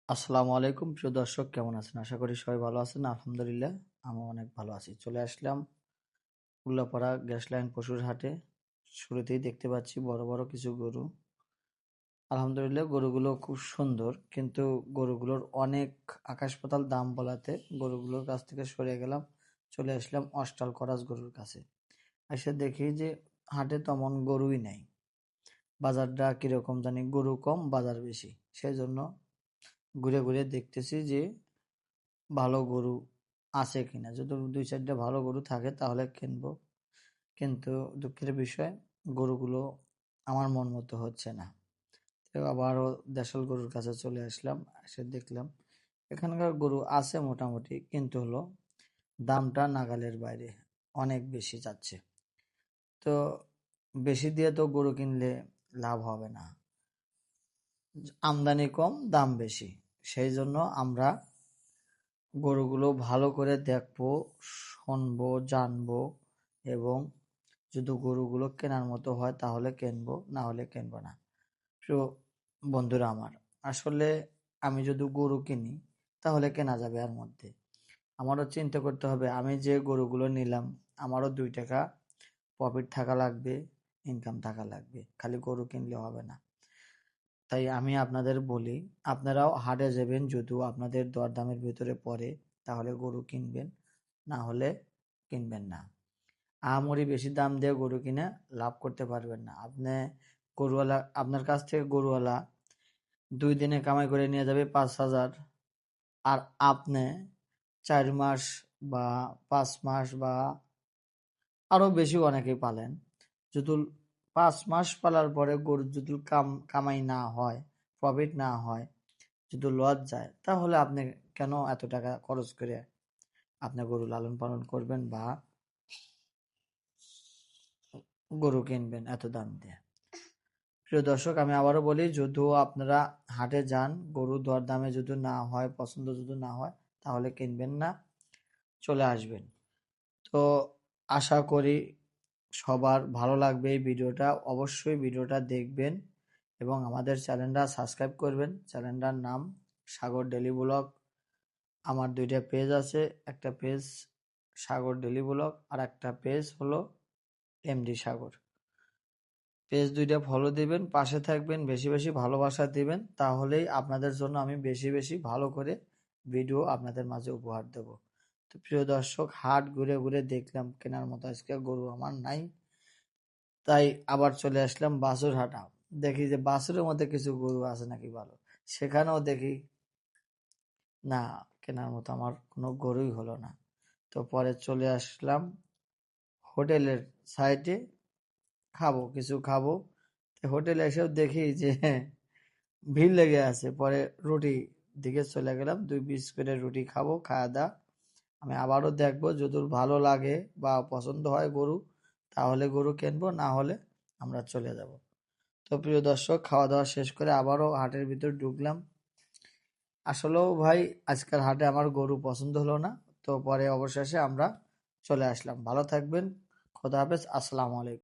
আসসালামু আলাইকুম প্রিয় দর্শক, কেমন আছেন? আশা করি সবাই ভালো আছেন। আলহামদুলিল্লাহ, আমি অনেক ভালো আছি। চলে আসলাম উল্লাপাড়া গ্যাস লাইন পশুর হাটে। শুরুতেই দেখতে পাচ্ছি বড় বড় কিছু গরু। আলহামদুলিল্লাহ, গরুগুলো খুব সুন্দর, কিন্তু গরুগুলোর অনেক আকাশ পাতাল দাম বলাতে গরুগুলোর কাছ থেকে সরে গেলাম। চলে আসলাম অস্টাল করাস গরুর কাছে। এসে দেখি যে হাটে তেমন গরুই নাই। বাজারটা কিরকম জানি, গরু কম বাজার বেশি। সেই জন্য ঘুরে ঘুরে দেখতেছি যে ভালো গরু আছে কিনা। যদি দুই চারটা ভালো গরু থাকে তাহলে কিনবো, কিন্তু দুঃখের বিষয় গরুগুলো আমার মন মতো হচ্ছে না। তো আবারও দেশাল গরুর কাছে চলে আসলাম। এসে দেখলাম এখানকার গরু আছে মোটামুটি, কিন্তু হলো দামটা নাগালের বাইরে, অনেক বেশি যাচ্ছে। তো বেশি দিয়ে তো গরু কিনলে লাভ হবে না, আমদানি কম দাম বেশি। সেই জন্য আমরা গরুগুলো ভালো করে দেখবো, শুনবো, জানবো, এবং যদি গরুগুলো কেনার মতো হয় তাহলে কিনবো, না হলে কিনবো না। প্রিয় বন্ধুরা আমার, আসলে আমি যদি গরু কিনি তাহলে কেনা যাবে। এর মধ্যে আমারও চিন্তা করতে হবে, আমি যে গরুগুলো নিলাম আমারও 2 টাকা প্রফিট থাকা লাগবে, ইনকাম থাকা লাগবে। খালি গরু কিনলে হবে না। তাই আমি আপনাদের বলি, আপনারাও হাটে যাবেন, যদিও আপনাদের দরদামের ভিতরে পড়ে তাহলে গরু কিনবেন, না হলে কিনবেন না। আহামরি বেশি দাম দিয়ে গরু কিনে লাভ করতে পারবেন না। আপনি গরুওয়ালা, আপনার কাছ থেকে গরুওয়ালা 2 দিনে কামাই করে নিয়ে যাবে 5,000, আর আপনি 4 মাস বা 5 মাস বা আরো বেশি অনেকেই পালেন, যদি 5 মাস পালার পরে গরুর যদি কামাই না হয়, প্রফিট না হয়, যদি লস যায়, তাহলে আপনি কেন এত টাকা খরচ করে আপনি গরু লালন পালন করবেন বা গরু কিনবেন এত দাম দিয়ে? প্রিয় দর্শক, আমি আবারও বলি, যদিও আপনারা হাটে যান, গরু দরদামে যদি না হয়, পছন্দ যদি না হয়, তাহলে কিনবেন না, চলে আসবেন। তো আশা করি সবার ভালো লাগবে এই ভিডিওটা। অবশ্যই ভিডিওটা দেখবেন এবং আমাদের চ্যানেলটা সাবস্ক্রাইব করবেন। চ্যানেলটার নাম সাগর ডেলি ব্লগ। আমার 2টা পেজ আছে, একটা পেজ সাগর ডেলি ব্লগ আর একটা পেজ হলো এমডি সাগর। পেজ 2টা ফলো দিবেন, পাশে থাকবেন, বেশি বেশি ভালোবাসা দিবেন, তাহলেই আপনাদের জন্য আমি বেশি বেশি ভালো করে ভিডিও আপনাদের মাঝে উপহার দেব। তো প্রিয় দর্শক, হাট ঘুরে ঘুরে দেখলাম কেনার মতো আজকে গরু আমার নাই। তাই আবার চলে আসলাম বাছুর হাটা। দেখি যে বাছুরের মধ্যে কিছু গরু আছে নাকি ভালো। সেখানেও দেখি না, কেনার মতো আমার কোনো গরুই হলো না। তো পরে চলে আসলাম হোটেলের সাইডে, কিছু খাবো। হোটেলে এসেও দেখি যে ভিড় লেগে আছে। পরে রুটি দিকে চলে গেলাম, 2 পিস করে রুটি খাবো। খাওয়া দাওয়া আমি আবারও দেখবো, যদি ভালো লাগে বা পছন্দ হয় গরু, তাহলে গরু কিনবো, না হলে আমরা চলে যাব। তো প্রিয় দর্শক, খাওয়া দাওয়া শেষ করে আবারও হাটের ভিতর ঢুকলাম। আসলেও ভাই, আজকের হাটে আমার গরু পছন্দ হলো না। তো পরে অবশেষে আমরা চলে আসলাম। ভালো থাকবেন, খোদা হাফেজ, আসসালামু আলাইকুম।